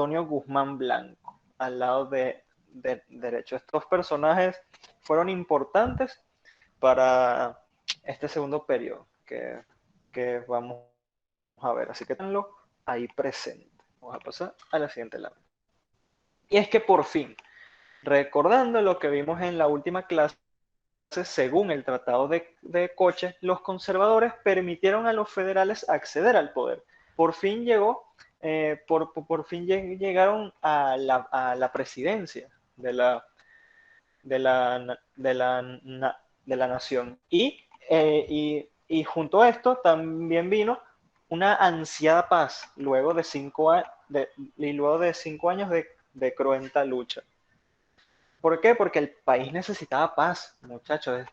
Antonio Guzmán Blanco, al lado de derecho. Estos personajes fueron importantes para este segundo periodo que vamos a ver. Así que tenlo ahí presente. Vamos a pasar a la siguiente lámina. Y es que por fin, recordando lo que vimos en la última clase, según el Tratado de Coche, los conservadores permitieron a los federales acceder al poder. Por fin por fin llegaron a la presidencia de la, de la, de la, de la nación. Y junto a esto también vino una ansiada paz luego de 5 años de cruenta lucha. ¿Por qué? Porque el país necesitaba paz, muchachos,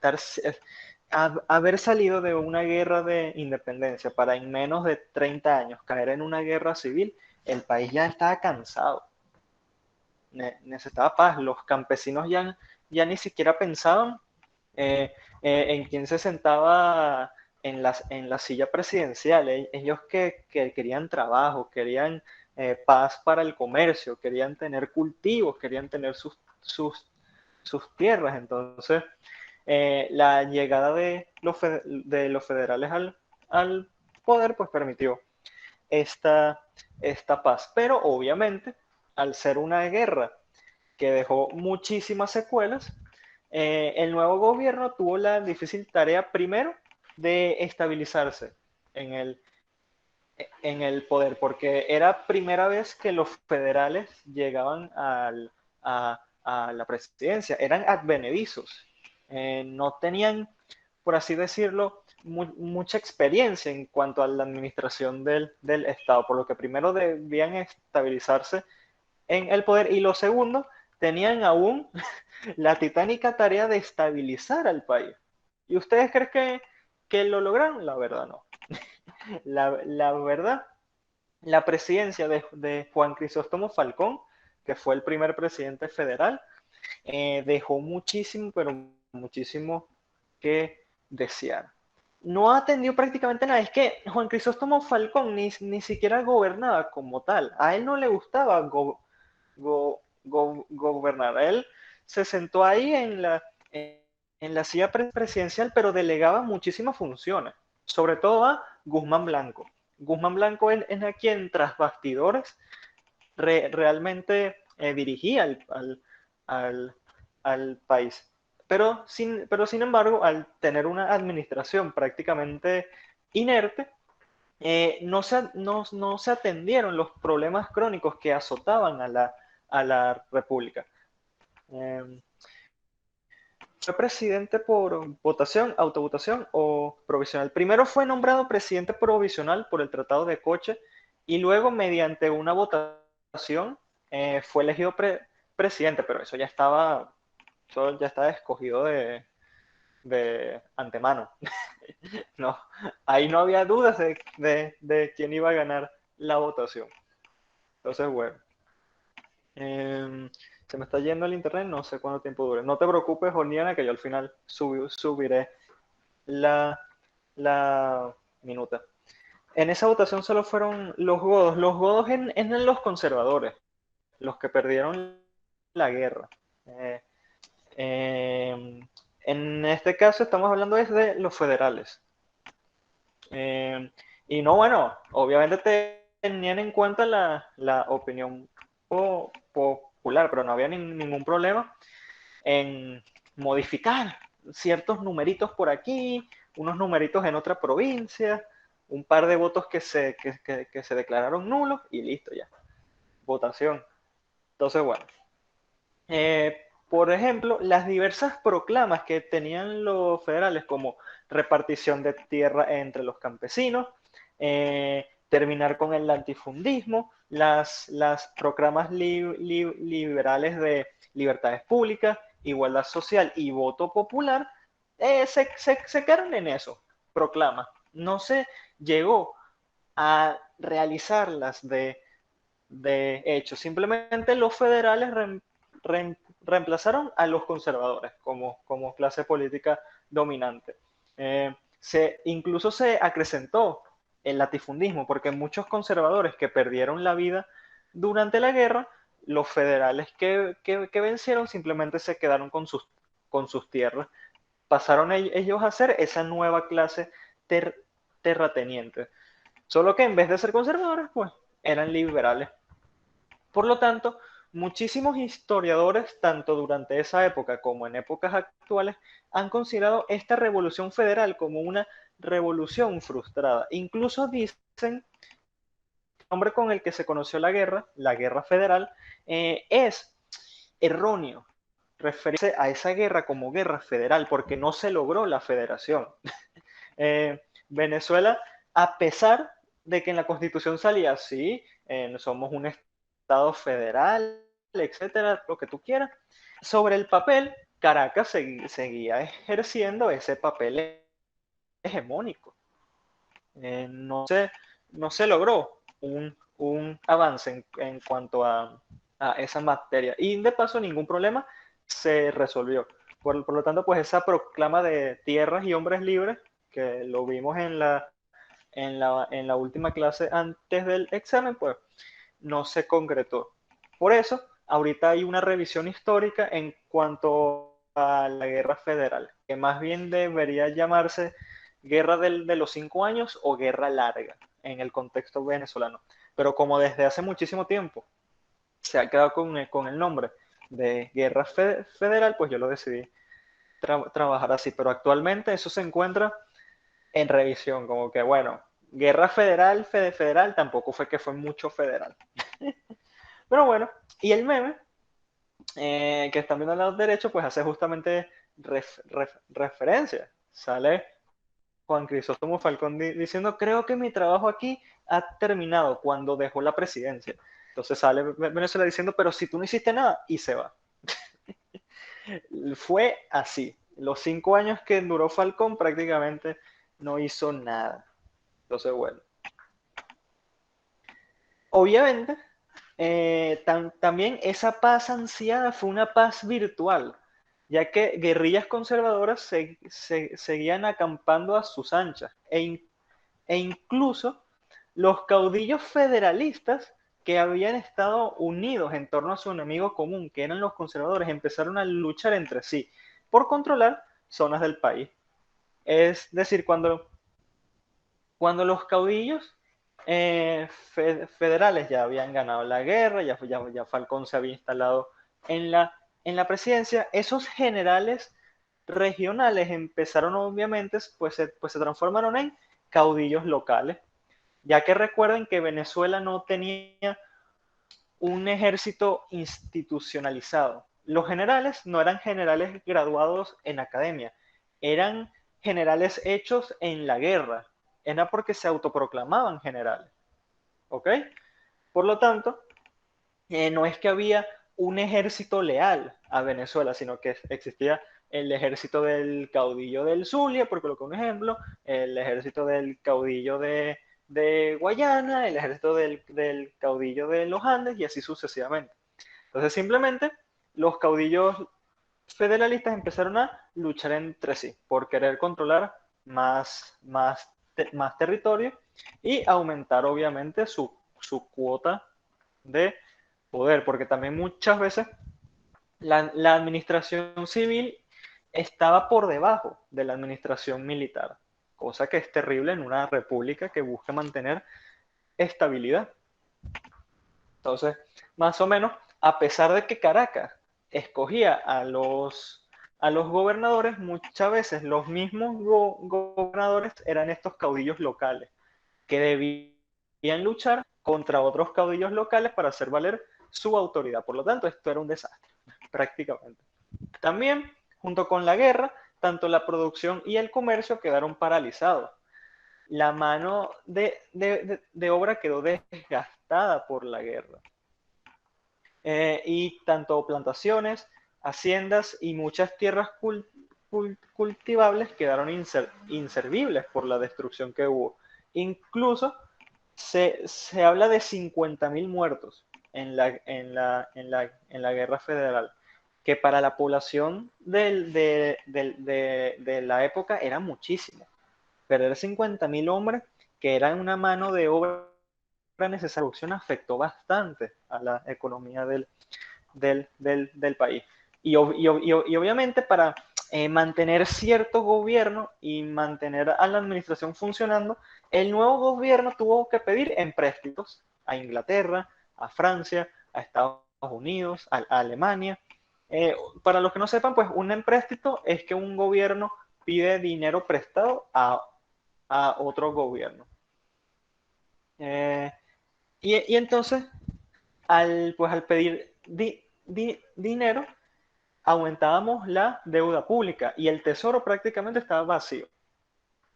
haber salido de una guerra de independencia para en menos de 30 años caer en una guerra civil, el país ya estaba cansado, necesitaba paz, los campesinos ya ni siquiera pensaban en quién se sentaba en la silla presidencial. Ellos que querían trabajo, querían paz para el comercio, querían tener cultivos, querían tener sus tierras. Entonces, la llegada de los federales al poder pues permitió esta, esta paz. Pero obviamente, al ser una guerra que dejó muchísimas secuelas, el nuevo gobierno tuvo la difícil tarea primero de estabilizarse en en el poder, porque era primera vez que los federales llegaban a la presidencia, eran advenedizos, no tenían, por así decirlo, mucha experiencia en cuanto a la administración del Estado, por lo que primero debían estabilizarse en el poder y lo segundo, tenían aún la titánica tarea de estabilizar al país. ¿Y ustedes creen que lo lograron? La verdad no. La verdad, la presidencia de Juan Crisóstomo Falcón, que fue el primer presidente federal, dejó muchísimo, pero muchísimo que desear. No atendió prácticamente nada. Es que Juan Crisóstomo Falcón ni siquiera gobernaba como tal. A él no le gustaba gobernar. Él se sentó ahí en la silla presidencial, pero delegaba muchísimas funciones, sobre todo a Guzmán Blanco. Guzmán Blanco es a quien tras bastidores realmente dirigía al, al país. Pero sin embargo, al tener una administración prácticamente inerte, no se atendieron los problemas crónicos que azotaban a la República. Eh, ¿Fue presidente por votación, autovotación o provisional? Primero fue nombrado presidente provisional por el Tratado de Coche y luego mediante una votación fue elegido presidente, pero eso ya estaba escogido de antemano. No, ahí no había dudas de quién iba a ganar la votación. Entonces, bueno. Se me está yendo el internet, no sé cuánto tiempo dure. No te preocupes, Joniana, que yo al final subiré la, la minuta. En esa votación solo fueron los godos. Los godos en los conservadores, los que perdieron la guerra. En este caso estamos hablando de los federales. Y no, bueno, obviamente tenían en cuenta la opinión popular, pero no había ningún problema en modificar ciertos numeritos por aquí, unos numeritos en otra provincia, un par de votos que se declararon nulos y listo ya. Votación. Entonces, bueno. Por ejemplo, las diversas proclamas que tenían los federales, como repartición de tierra entre los campesinos, terminar con el latifundismo, las proclamas liberales de libertades públicas, igualdad social y voto popular, se quedaron en eso, proclamas. No se llegó a realizarlas de hecho. Simplemente los federales reemplazaron a los conservadores como clase política dominante. Incluso se acrecentó el latifundismo, porque muchos conservadores que perdieron la vida Durante la guerra, los federales que vencieron simplemente se quedaron con sus tierras. Pasaron ellos a ser esa nueva clase ter, terrateniente. Solo que en vez de ser conservadores, pues eran liberales. Por lo tanto, muchísimos historiadores, tanto durante esa época como en épocas actuales, han considerado esta revolución federal como una revolución frustrada. Incluso dicen el nombre con el que se conoció la guerra federal, es erróneo referirse a esa guerra como guerra federal porque no se logró la federación. Venezuela, a pesar de que en la constitución salía así, somos un estado federal, etcétera, lo que tú quieras, sobre el papel, Caracas seguía ejerciendo ese papel hegemónico. No se logró un avance en cuanto a esa materia. Y de paso, ningún problema se resolvió. Por lo tanto, pues esa proclama de tierras y hombres libres, que lo vimos en la última clase antes del examen, pues no se concretó. Por eso, ahorita hay una revisión histórica en cuanto a la guerra federal, que más bien debería llamarse guerra de los 5 años o guerra larga en el contexto venezolano. Pero como desde hace muchísimo tiempo se ha quedado con el nombre de guerra federal, pues yo lo decidí trabajar así. Pero actualmente eso se encuentra en revisión, como que bueno, guerra federal, federal, tampoco fue que fue mucho federal. Pero bueno, y el meme que están viendo al lado derecho, pues hace justamente referencia. Sale Juan Crisóstomo Falcón diciendo, creo que mi trabajo aquí ha terminado cuando dejó la presidencia. Entonces sale Venezuela diciendo, pero si tú no hiciste nada, y se va. Fue así. Los 5 años que duró Falcón prácticamente no hizo nada. Entonces, bueno. Obviamente, también esa paz ansiada fue una paz virtual, ya que guerrillas conservadoras seguían acampando a sus anchas, e incluso los caudillos federalistas que habían estado unidos en torno a su enemigo común, que eran los conservadores, empezaron a luchar entre sí por controlar zonas del país. Es decir, cuando los caudillos federales ya habían ganado la guerra, ya Falcón se había instalado en la presidencia, esos generales regionales empezaron obviamente, pues se transformaron en caudillos locales, ya que recuerden que Venezuela no tenía un ejército institucionalizado. Los generales no eran generales graduados en academia, eran generales hechos en la guerra, era porque se autoproclamaban generales, ¿ok? Por lo tanto, no es que había un ejército leal a Venezuela, sino que existía el ejército del caudillo del Zulia, por colocar un ejemplo, el ejército del caudillo de Guayana, el ejército del caudillo de los Andes y así sucesivamente. Entonces simplemente los caudillos federalistas empezaron a luchar entre sí por querer controlar más territorio y aumentar obviamente su cuota de poder, porque también muchas veces la administración civil estaba por debajo de la administración militar, cosa que es terrible en una república que busca mantener estabilidad. Entonces, más o menos, a pesar de que Caracas escogía a los gobernadores, muchas veces los mismos gobernadores eran estos caudillos locales que debían luchar contra otros caudillos locales para hacer valer su autoridad. Por lo tanto, esto era un desastre, prácticamente. También, junto con la guerra, tanto la producción y el comercio quedaron paralizados. La mano de obra quedó desgastada por la guerra. Y tanto plantaciones, haciendas y muchas tierras cultivables quedaron inservibles por la destrucción que hubo. Incluso se habla de 50.000 muertos en la guerra federal, que para la población de la época era muchísimo. Perder 50.000 hombres, que eran una mano de obra necesaria producción afectó bastante a la economía del país. Y obviamente para mantener cierto gobierno y mantener a la administración funcionando, el nuevo gobierno tuvo que pedir empréstitos a Inglaterra, a Francia, a Estados Unidos, a Alemania. Para los que no sepan, pues un empréstito es que un gobierno pide dinero prestado a otro gobierno. Y entonces, al pedir dinero, aumentábamos la deuda pública y el tesoro prácticamente estaba vacío.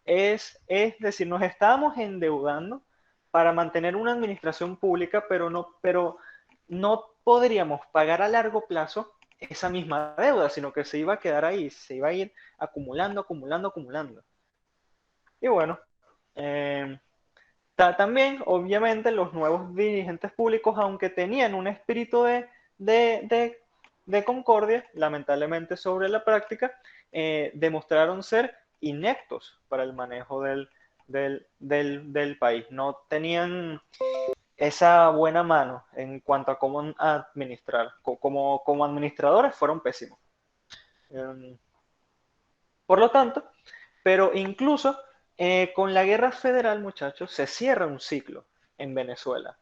Es decir, nos estábamos endeudando para mantener una administración pública, pero no podríamos pagar a largo plazo esa misma deuda, sino que se iba a quedar ahí, se iba a ir acumulando, acumulando, acumulando. Y bueno, también, obviamente, los nuevos dirigentes públicos, aunque tenían un espíritu de concordia, lamentablemente sobre la práctica, demostraron ser ineptos para el manejo del país. No tenían esa buena mano en cuanto a cómo administrar. Como administradores fueron pésimos. Por lo tanto, pero incluso con la guerra federal, muchachos, se cierra un ciclo en Venezuela.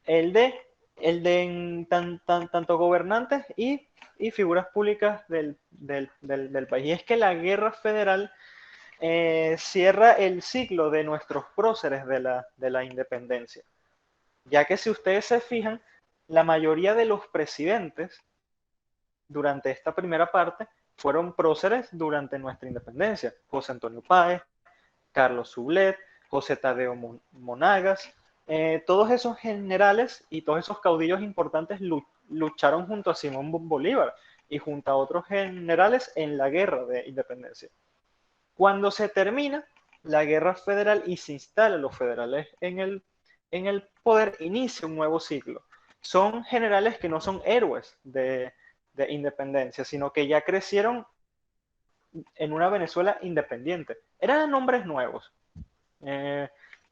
El de, el de tanto gobernantes y figuras públicas del país. Y es que la guerra federal cierra el ciclo de nuestros próceres de la independencia. Ya que si ustedes se fijan, la mayoría de los presidentes durante esta primera parte fueron próceres durante nuestra independencia. José Antonio Páez, Carlos Sublet, José Tadeo Monagas, todos esos generales y todos esos caudillos importantes lucharon junto a Simón Bolívar y junto a otros generales en la guerra de independencia. Cuando se termina la guerra federal y se instalan los federales en el poder, inicia un nuevo ciclo. Son generales que no son héroes de independencia, sino que ya crecieron en una Venezuela independiente. Eran nombres nuevos.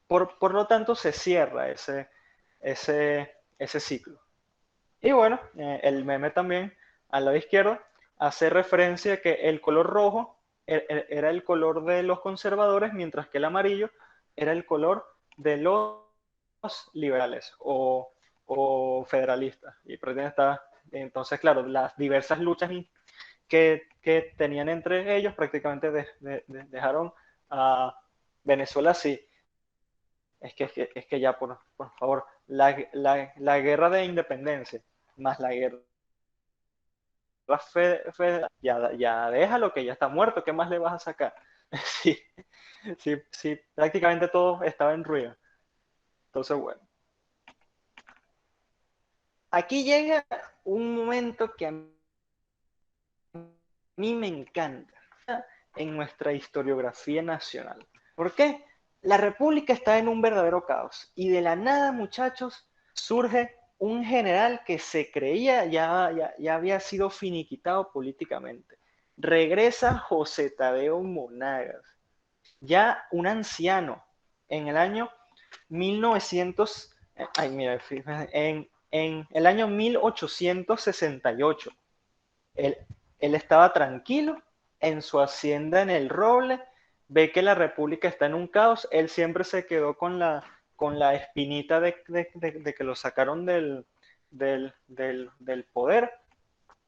Por lo tanto, se cierra ese ciclo. Y bueno, el meme también, al lado izquierdo, hace referencia a que el color rojo era el color de los conservadores, mientras que el amarillo era el color de los liberales o federalistas. Y entonces, claro, las diversas luchas que tenían entre ellos prácticamente dejaron a Venezuela así. Es que ya, por favor, la guerra de independencia más la guerra federal, ya déjalo que ya está muerto, ¿qué más le vas a sacar? Sí, sí, prácticamente todo estaba en ruina. Entonces, bueno. Aquí llega un momento que a mí me encanta en nuestra historiografía nacional. ¿Por qué? La República está en un verdadero caos y de la nada, muchachos, surge un general que se creía ya había sido finiquitado políticamente. Regresa José Tadeo Monagas, ya un anciano, en el año 1900, ay, mira, en el año 1868. Él, él estaba tranquilo en su hacienda en el Roble, ve que la República está en un caos, él siempre se quedó con la espinita de que lo sacaron del poder.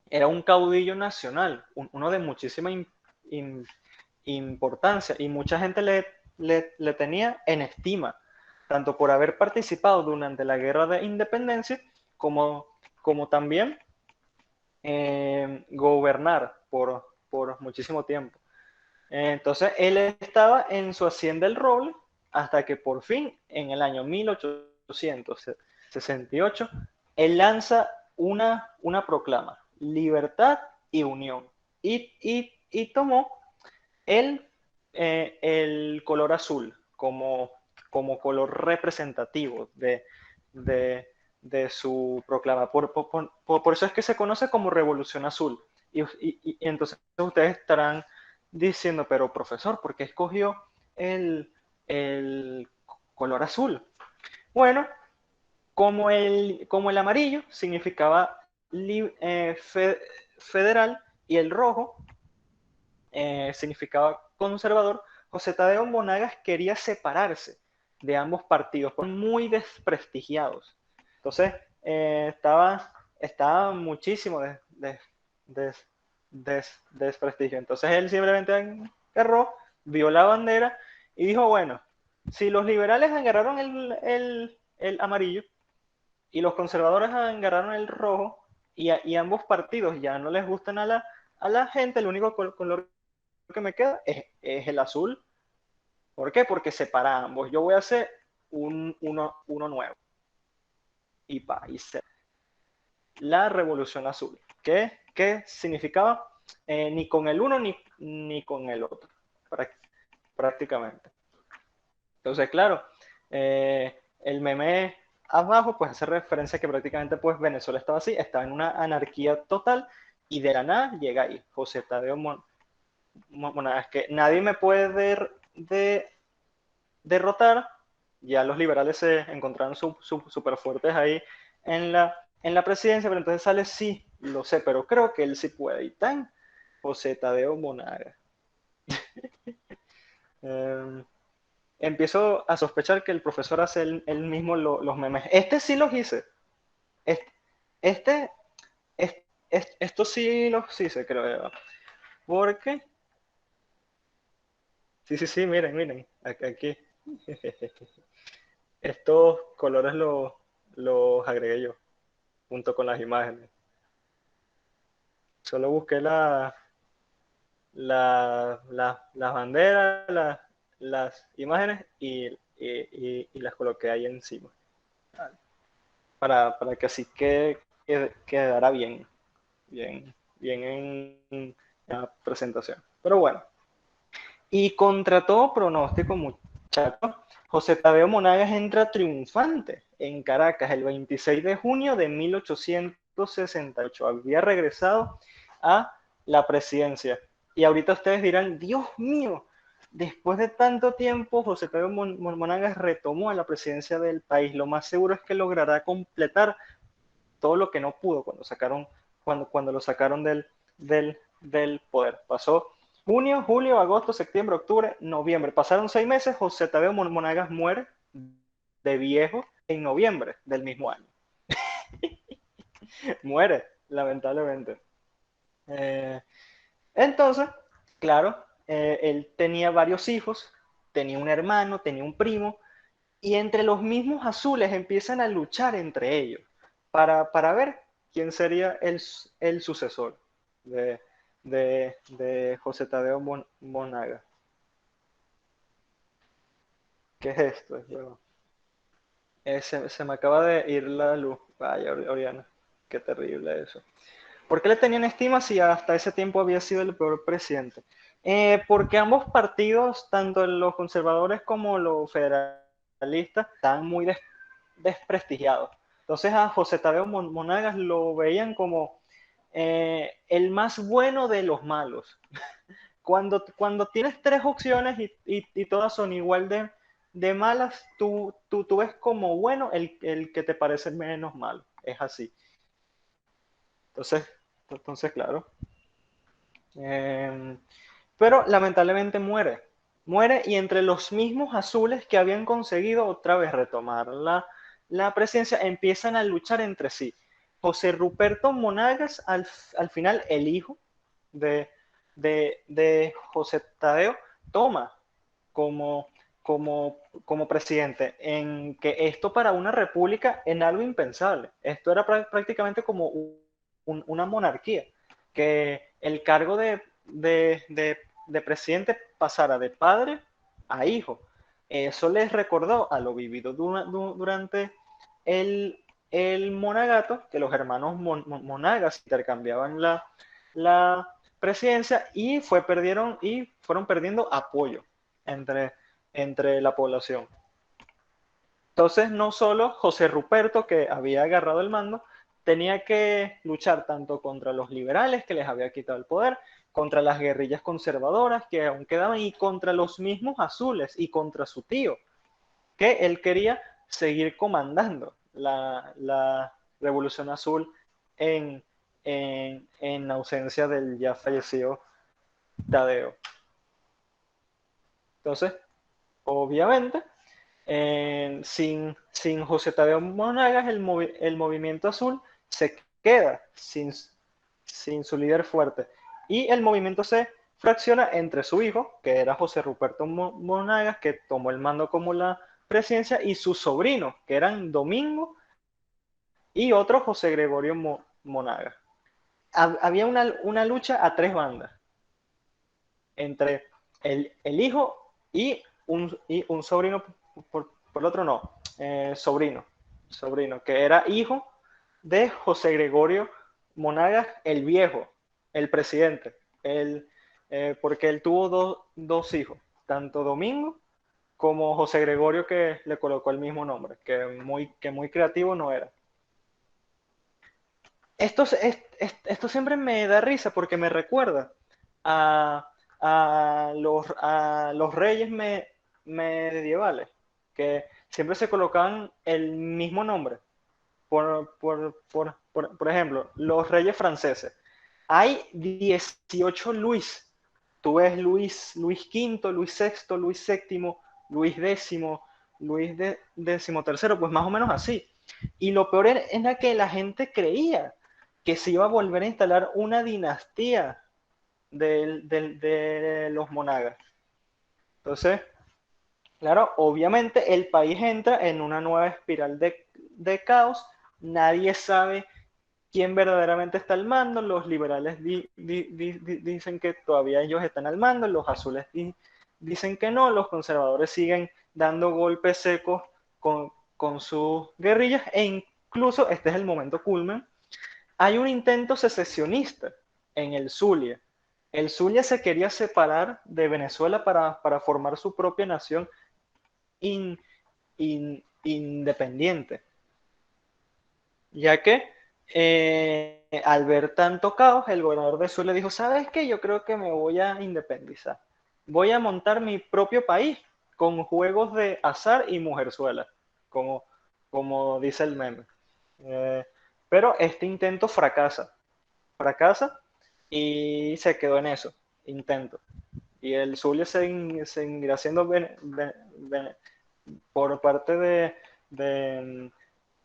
Era un caudillo nacional, uno de muchísima importancia, y mucha gente le tenía en estima, tanto por haber participado durante la guerra de independencia, como también gobernar por muchísimo tiempo. Entonces él estaba en su hacienda El Roble hasta que por fin, en el año 1868, él lanza una proclama: libertad y unión. Y tomó el color azul como color representativo de su proclama. Por eso es que se conoce como Revolución Azul. Y entonces ustedes estarán diciendo, pero profesor, ¿por qué escogió el color azul? Bueno, como el amarillo significaba federal y el rojo significaba conservador, José Tadeo Monagas quería separarse de ambos partidos, muy desprestigiados. Entonces, estaba muchísimo des, desprestigio. Entonces, él simplemente agarró, vio la bandera y dijo, bueno, si los liberales agarraron el amarillo y los conservadores agarraron el rojo y ambos partidos ya no les gustan a la gente, el único color que me queda es el azul. ¿Por qué? Porque separa ambos. Yo voy a hacer uno nuevo. Y país. La revolución azul. ¿Qué significaba? Ni con el uno ni con el otro. Prácticamente. Entonces, claro, el meme abajo pues hace referencia a que prácticamente pues Venezuela estaba así, estaba en una anarquía total y de la nada llega ahí José Tadeo Monagas, que nadie me puede derrotar. Ya los liberales se encontraron súper fuertes ahí en la presidencia, pero entonces sale, sí, lo sé, pero creo que él sí puede. Y tan José Tadeo Monagas. Empiezo a sospechar que el profesor hace él mismo los memes. Este sí los hice. Este, este, esto sí los hice, creo. Porque, sí, miren, aquí. Estos colores los agregué yo, junto con las imágenes. Solo busqué las banderas, las imágenes y las coloqué ahí encima. Para que así quedara bien en la presentación. Pero bueno, y contra todo pronóstico, muchachos, José Tadeo Monagas entra triunfante en Caracas el 26 de junio de 1868. Había regresado a la presidencia. Y ahorita ustedes dirán, Dios mío, después de tanto tiempo, José Tadeo Monagas retomó a la presidencia del país. Lo más seguro es que logrará completar todo lo que no pudo cuando lo sacaron del poder. Pasó junio, julio, agosto, septiembre, octubre, noviembre. Pasaron 6 meses, José Tadeo Monagas muere de viejo en noviembre del mismo año. Muere, lamentablemente. Entonces, claro, él tenía varios hijos, tenía un hermano, tenía un primo, y entre los mismos azules empiezan a luchar entre ellos para ver quién sería el sucesor de, de José Tadeo Monagas. ¿Qué es esto? Se me acaba de ir la luz. Vaya, Oriana, qué terrible eso. ¿Por qué le tenían estima si hasta ese tiempo había sido el peor presidente? Porque ambos partidos, tanto los conservadores como los federalistas, estaban muy desprestigiados. Entonces a José Tadeo Monagas lo veían como el más bueno de los malos. Cuando tienes tres opciones y todas son igual de malas, tú ves como bueno el que te parece menos malo. Es así. Entonces claro. Eh, pero lamentablemente muere. Muere y entre los mismos azules que habían conseguido otra vez retomar la presidencia, empiezan a luchar entre sí. José Ruperto Monagas, al final el hijo de, de José Tadeo, toma como, como presidente, en que esto para una república es algo impensable. Esto era prácticamente como una monarquía, que el cargo de presidente pasara de padre a hijo. Eso les recordó a lo vivido durante el monagato, que los hermanos Monagas intercambiaban la presidencia y fueron perdiendo apoyo entre la población. Entonces, no solo José Ruperto, que había agarrado el mando, tenía que luchar tanto contra los liberales, que les había quitado el poder, contra las guerrillas conservadoras, que aún quedaban, y contra los mismos azules, y contra su tío, que él quería seguir comandando la Revolución Azul en, en ausencia del ya fallecido Tadeo. Entonces, obviamente, sin José Tadeo Monagas, el movimiento azul se queda sin su líder fuerte. Y el movimiento se fracciona entre su hijo, que era José Ruperto Monagas, que tomó el mando como la presidencia, y sus sobrinos, que eran Domingo y otro José Gregorio Monagas. Había una lucha a tres bandas, entre el hijo y un sobrino, por el otro no, sobrino, que era hijo de José Gregorio Monagas el Viejo, el presidente, porque él tuvo dos hijos, tanto Domingo como José Gregorio, que le colocó el mismo nombre, que muy creativo no era. Esto siempre me da risa porque me recuerda a, a los reyes medievales, que siempre se colocaban el mismo nombre. Por ejemplo, los reyes franceses. Hay 18 Luis. Tú ves Luis V, Luis VI, Luis VII, Luis X, Luis XIII, pues más o menos así. Y lo peor era que la gente creía que se iba a volver a instalar una dinastía de los monagas. Entonces, claro, obviamente el país entra en una nueva espiral de caos, nadie sabe quién verdaderamente está al mando, los liberales dicen que todavía ellos están al mando, los azules dicen que no, los conservadores siguen dando golpes secos con sus guerrillas, e incluso, este es el momento culmen, hay un intento secesionista en el Zulia. El Zulia se quería separar de Venezuela para formar su propia nación independiente, ya que al ver tanto caos, el gobernador de Zulia dijo, ¿sabes qué? Yo creo que me voy a independizar. Voy a montar mi propio país con juegos de azar y mujerzuela, como dice el meme. Pero este intento fracasa y se quedó en eso, intento. Y el Zulia seguirá siendo por parte de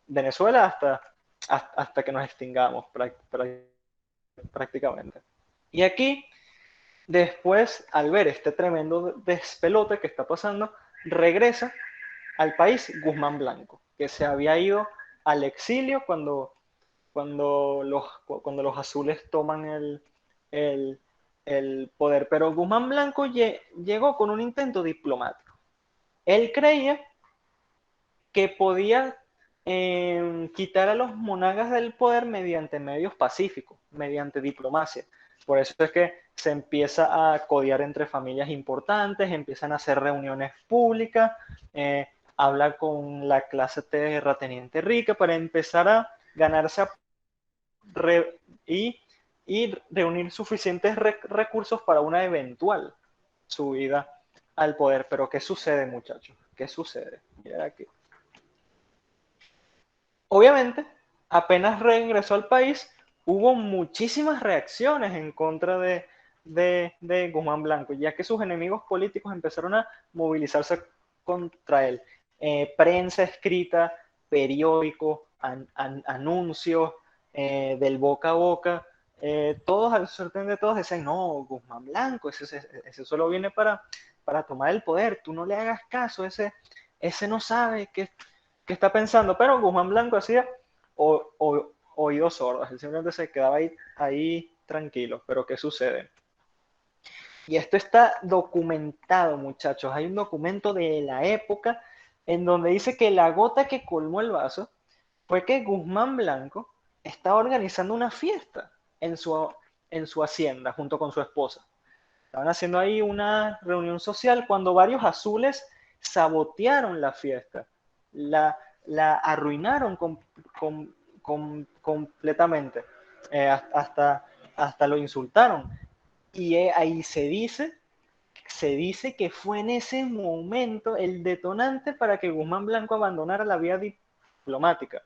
Venezuela hasta que nos extingamos prácticamente. Y aquí, después, al ver este tremendo despelote que está pasando, regresa al país Guzmán Blanco, que se había ido al exilio cuando los azules toman el poder. Pero Guzmán Blanco llegó con un intento diplomático. Él creía que podía quitar a los monagas del poder mediante medios pacíficos, mediante diplomacia. Por eso es que se empieza a codiar entre familias importantes, empiezan a hacer reuniones públicas, habla con la clase terrateniente rica para empezar a ganarse y, y reunir suficientes recursos para una eventual subida al poder. Pero ¿qué sucede, muchachos? ¿Qué sucede? Mira aquí. Obviamente, apenas regresó al país, hubo muchísimas reacciones en contra de Guzmán Blanco, ya que sus enemigos políticos empezaron a movilizarse contra él. Prensa escrita, periódicos, anuncios, del boca a boca, todos, al sorteo de todos, decían, no, Guzmán Blanco, ese solo viene para tomar el poder, tú no le hagas caso, ese no sabe qué está pensando, pero Guzmán Blanco hacía oídos sordos, él simplemente se quedaba ahí tranquilo, pero ¿qué sucede? Y esto está documentado, muchachos, hay un documento de la época en donde dice que la gota que colmó el vaso fue que Guzmán Blanco estaba organizando una fiesta en su hacienda junto con su esposa. Estaban haciendo ahí una reunión social cuando varios azules sabotearon la fiesta, la, la arruinaron completamente, hasta lo insultaron. Y ahí se dice, se dice que fue en ese momento el detonante para que Guzmán Blanco abandonara la vía diplomática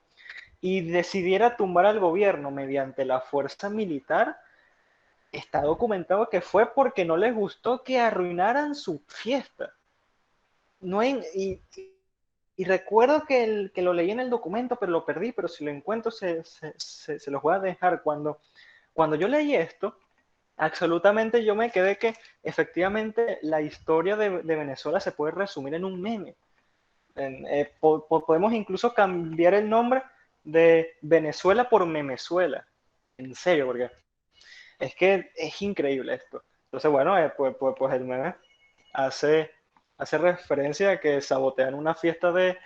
y decidiera tumbar al gobierno mediante la fuerza militar. Está documentado que fue porque no les gustó que arruinaran su fiesta. No hay, y recuerdo que lo leí en el documento, pero lo perdí, pero si lo encuentro se los voy a dejar. Cuando yo leí esto, absolutamente yo me quedé que efectivamente la historia de Venezuela se puede resumir en un meme. Podemos incluso cambiar el nombre de Venezuela por Memezuela. En serio, porque es que es increíble esto. Entonces, bueno, pues el meme hace, hace referencia a que sabotean una fiesta de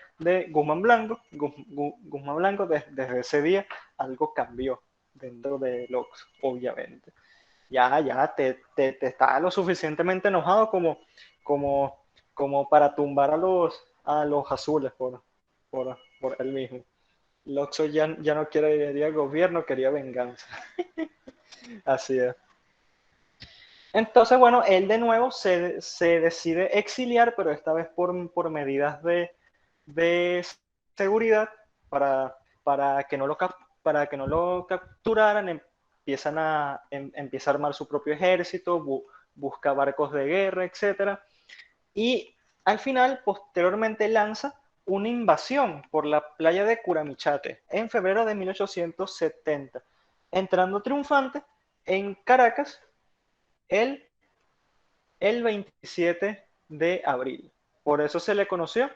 Guzmán Blanco. Guzmán Blanco, desde ese día, algo cambió dentro de Lux, obviamente. Ya te está lo suficientemente enojado como, como para tumbar a los azules por él mismo. Loxo ya no quería gobierno, quería venganza. Así es. Entonces, bueno, él de nuevo se decide exiliar, pero esta vez por medidas de seguridad para que no lo, para que no lo capturaran. Empieza a armar su propio ejército, busca barcos de guerra, etc. Y al final, posteriormente, lanza una invasión por la playa de Curamichate en febrero de 1870, entrando triunfante en Caracas el, el 27 de abril. Por eso se le conoció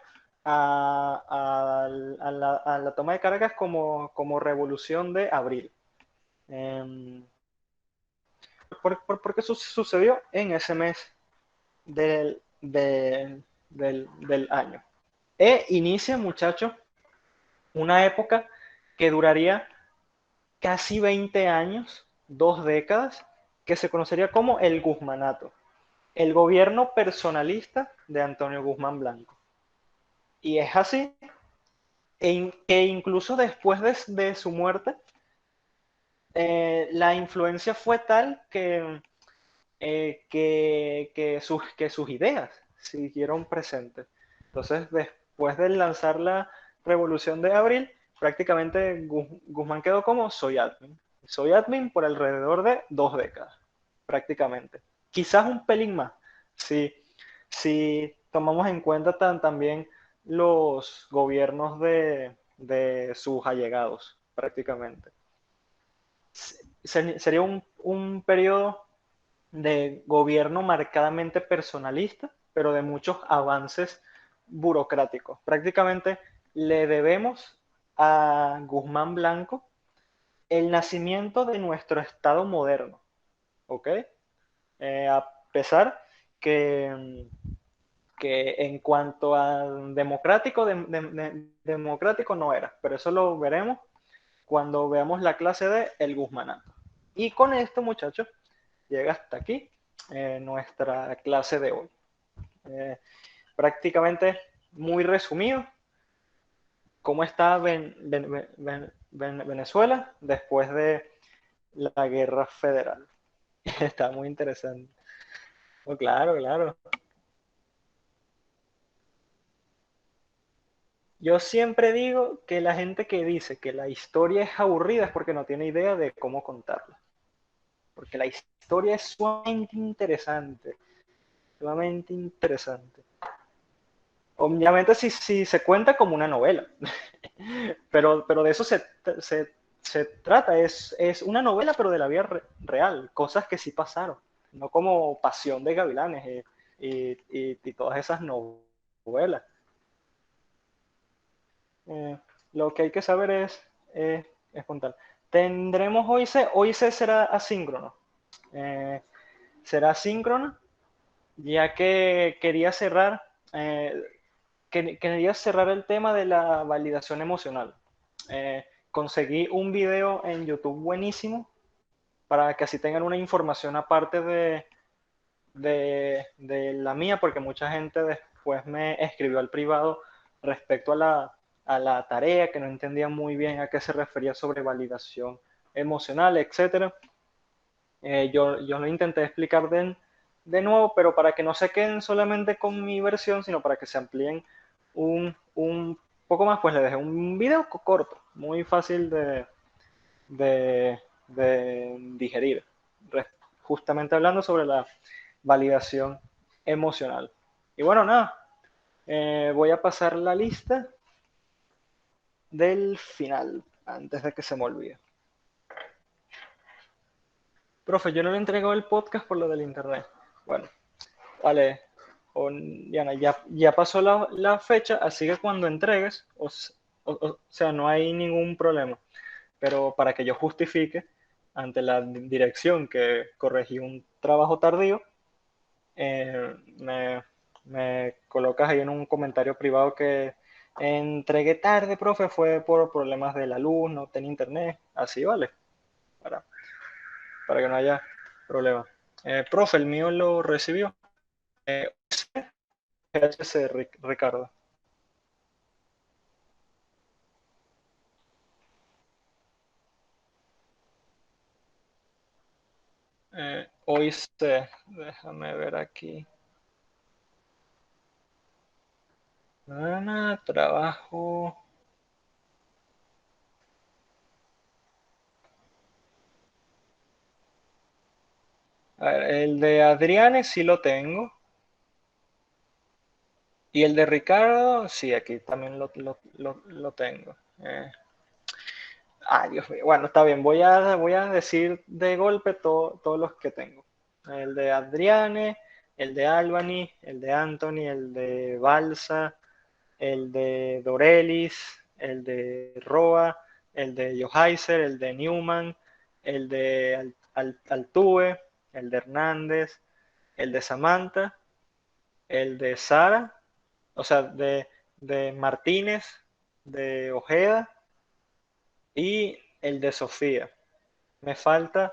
a la toma de Caracas como Revolución de Abril. Eh, porque sucedió en ese mes del año. Inicia, muchachos, una época que duraría casi 20 años, 2 décadas, que se conocería como el Guzmanato, el gobierno personalista de Antonio Guzmán Blanco. Y es así que incluso después de su muerte, la influencia fue tal que sus ideas siguieron presentes. Entonces, después de lanzar la Revolución de Abril, prácticamente Guzmán quedó como soy admin. Soy admin por alrededor de 2 décadas, prácticamente. Quizás un pelín más, si, si tomamos en cuenta también los gobiernos de sus allegados, prácticamente. Sería un periodo de gobierno marcadamente personalista, pero de muchos avances burocráticos. Prácticamente le debemos a Guzmán Blanco el nacimiento de nuestro Estado moderno, ¿ok? A pesar que, que en cuanto a democrático, democrático no era, pero eso lo veremos cuando veamos la clase de El Guzmanato. Y con esto, muchachos, llega hasta aquí nuestra clase de hoy. Eh, Prácticamente muy resumido, cómo está Venezuela después de la guerra federal. Está muy interesante. Oh, claro, claro. Yo siempre digo que la gente que dice que la historia es aburrida es porque no tiene idea de cómo contarla. Porque la historia es sumamente interesante. Sumamente interesante. Obviamente si se cuenta como una novela, pero de eso se trata, es una novela pero de la vida real, cosas que sí pasaron, no como Pasión de Gavilanes y todas esas novelas. Eh, lo que hay que saber es contar. Tendremos hoy se será asíncrono. Eh, Será asíncrono, ya que eh, quería cerrar el tema de la validación emocional. Conseguí un video en YouTube buenísimo para que así tengan una información aparte de la mía, porque mucha gente después me escribió al privado respecto a la tarea, que no entendía muy bien a qué se refería sobre validación emocional, etc. Yo lo intenté explicar de nuevo, pero para que no se queden solamente con mi versión, sino para que se amplíen un poco más, pues le dejé un video corto, muy fácil de, de digerir, justamente hablando sobre la validación emocional. Y bueno, nada, voy a pasar la lista del final, antes de que se me olvide. Profe, yo no le entrego el podcast por lo del internet. Bueno, vale, Diana, ya pasó la fecha, así que cuando entregues, o sea, no hay ningún problema. Pero para que yo justifique ante la dirección que corregí un trabajo tardío, eh, me, me colocas ahí en un comentario privado que entregué tarde, profe, fue por problemas de la luz, no tenía internet, así vale, para, para que no haya problema. Profe, el mío lo recibió. GHC, Ricardo. Hoy sé, déjame ver aquí. Trabajo. A ver, el de Adriane sí lo tengo. Y el de Ricardo, sí, aquí también lo tengo. Ay, Dios mío. Bueno, está bien. Voy a decir de golpe todos los que tengo. El de Adriane, el de Albany, el de Anthony, el de Balsa, el de Dorelis, el de Roa, el de Johaiser, el de Newman, el de Altuve, el de Hernández, el de Samantha, el de Sara, o sea, de Martínez, de Ojeda y el de Sofía. Me falta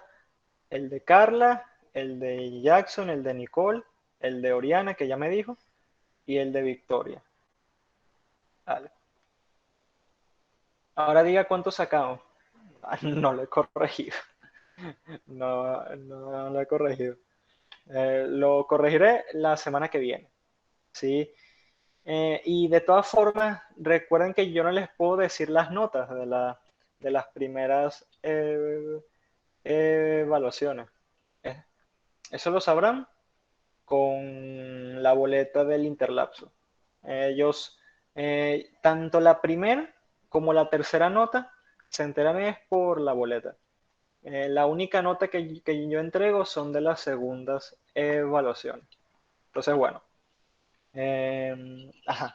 el de Carla, el de Jackson, el de Nicole, el de Oriana, que ya me dijo, y el de Victoria. Vale. Ahora diga cuánto sacamos. No lo he corregido. No lo he corregido. Lo corregiré la semana que viene. ¿Sí? Y de todas formas, recuerden que yo no les puedo decir las notas de las primeras evaluaciones. Eh, Eso lo sabrán con la boleta del interlapso. Ellos, tanto la primera como la tercera nota, se enteran es por la boleta. La única nota que yo entrego son de las segundas evaluaciones. Entonces, bueno, ajá,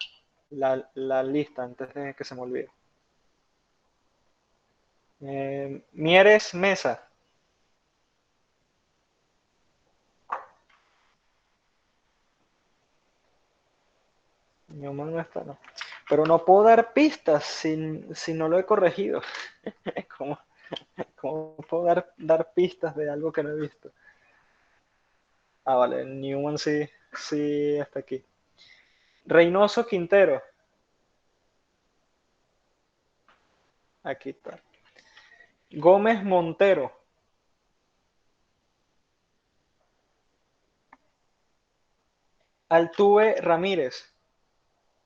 la lista antes de que se me olvide. Mieres Mesa. Newman no está, no. Pero no puedo dar pistas si no lo he corregido. ¿Cómo, cómo puedo dar pistas de algo que no he visto? Ah, vale, Newman sí está aquí. Reynoso Quintero. Aquí está. Gómez Montero. Altuve Ramírez.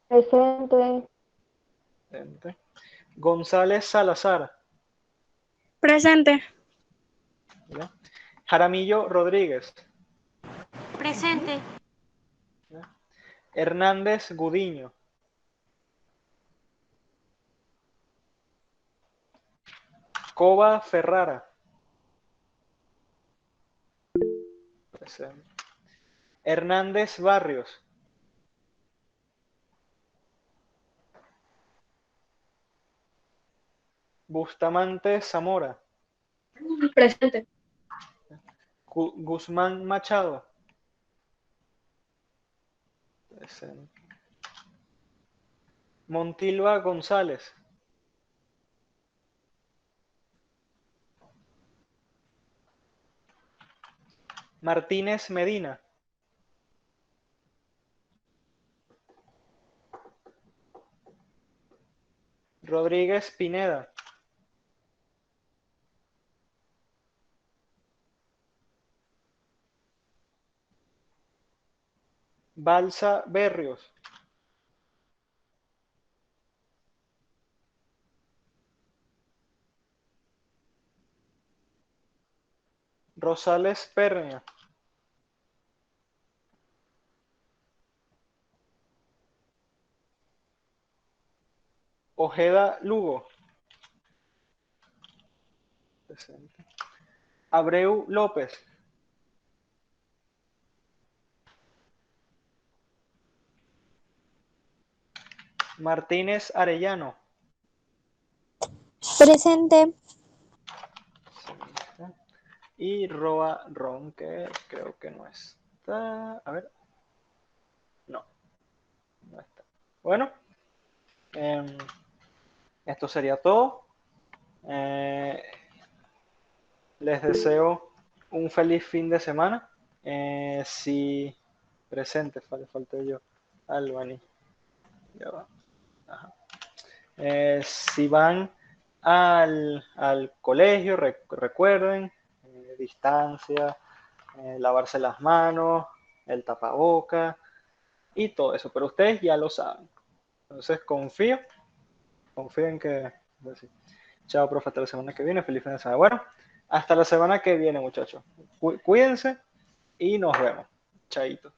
Presente. González Salazar. Presente. ¿Ya? Jaramillo Rodríguez. Presente. ¿Ya? Hernández Gudiño. Cova Ferrara. Presente. Hernández Barrios. Bustamante Zamora. Presente. Guzmán Machado. Presente. Montilva González. Martínez Medina. Rodríguez Pineda. Balsa Berrios. Rosales Pernia. Ojeda Lugo. Presente. Abreu López. Martínez Arellano. Presente. Y Roa Ron, que creo que no está. A ver. No. No está. Bueno. Esto sería todo. Les deseo un feliz fin de semana. Si presente, falta yo. Albany. Ya va. Ajá. Si van al colegio, recuerden, distancia, lavarse las manos, el tapaboca y todo eso. Pero ustedes ya lo saben. Entonces confío en que... Pues sí. Chao, profe, hasta la semana que viene. Feliz fin de semana. Bueno, hasta la semana que viene, muchachos. Cuídense y nos vemos. Chaito.